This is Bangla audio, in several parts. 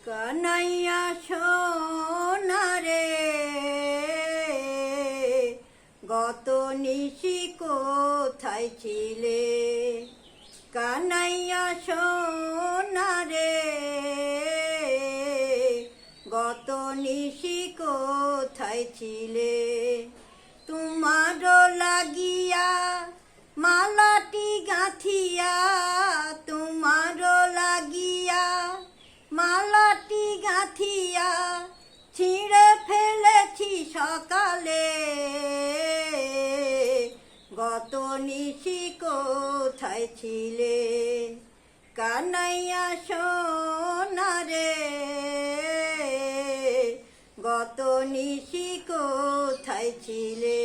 কানাইয়া সোনা রে, গত নিশি কোথায় ছিলে? কানাইয়া সোনা রে, গত নিশি কোথায় ছিলে? তোমার লাগিয়া মালাটি গাঁথিয়া, তোমার লাগিয়া মালাটি গাঁথিয়া ছিঁড়ে ফেলেছি সকালে। গত নিশি কোথায় ছিলে? কানাইয়া সোনা রে, গত নিশি কোথায় ছিলে?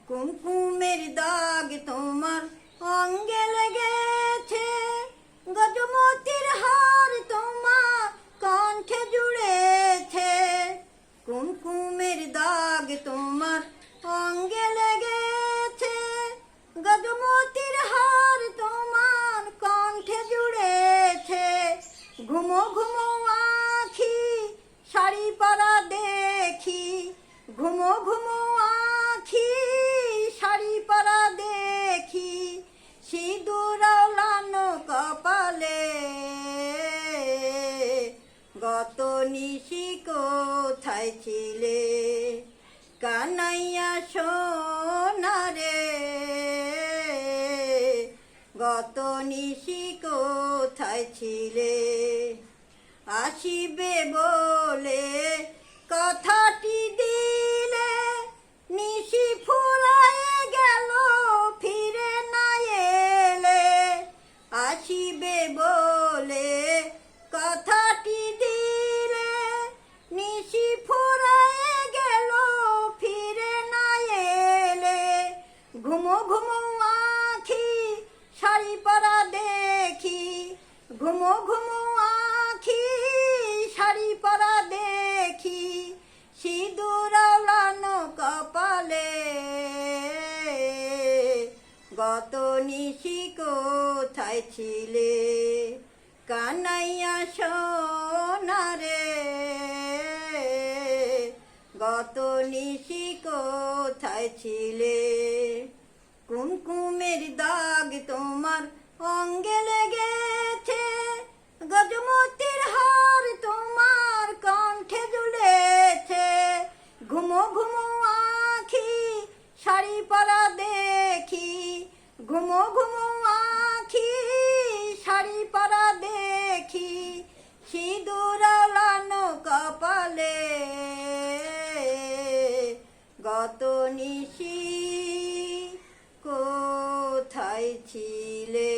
কুমকুমের দাগ তোমার অঙ্গে লেগেছে, গজমতির হার তোমার কণ্ঠে জুড়েছে। কুমকুমের দাগ তোমার অঙ্গে লেগেছে, গজমতির হার তোমার কণ্ঠে জুড়েছে। ঘুমো ঘুমো আঁখি শাড়ি পরা দেখি, ঘুমো ঘুমো আঁখি শাড়ি পরা দেখি, সিঁদুর লানো কপালে। গত নিশি কোথায় ছিলে? কানাইয়া সোনা রে, গত নিশি কোথায় ছিলে? আসিবে বলে কথাটি দিলে, নিশি ফুরায়ে গেল ফিরে না এলে। আসিবে বলে কথাটি দিলে, নিশি ফুরায়ে গেল ফিরে না এলে। ঘুমো ঘুমো আঁখি শাড়ি পরা দেখি, ঘুমো ঘুমো আঁখি শাড়ি পরা দেখি, সিঁদুর লানো কপালে। গত নিশি কোথায় ছিলে? কানাইয়া সোনা রে, গত নিশি কোথায় ছিলে? কুমকুমের দাগ তোমার অঙ্গে লেগেছে, গজমতির হার তোমার কণ্ঠে ঝুলেছে। ঘুমো ঘুমো আঁখি শাড়ি পরা দেখি, ঘুমো ঘুমো আঁখি শাড়ি পরা দেখি, সিঁদুর লানো কপালে। গত নিশি কোথায় ছিলে?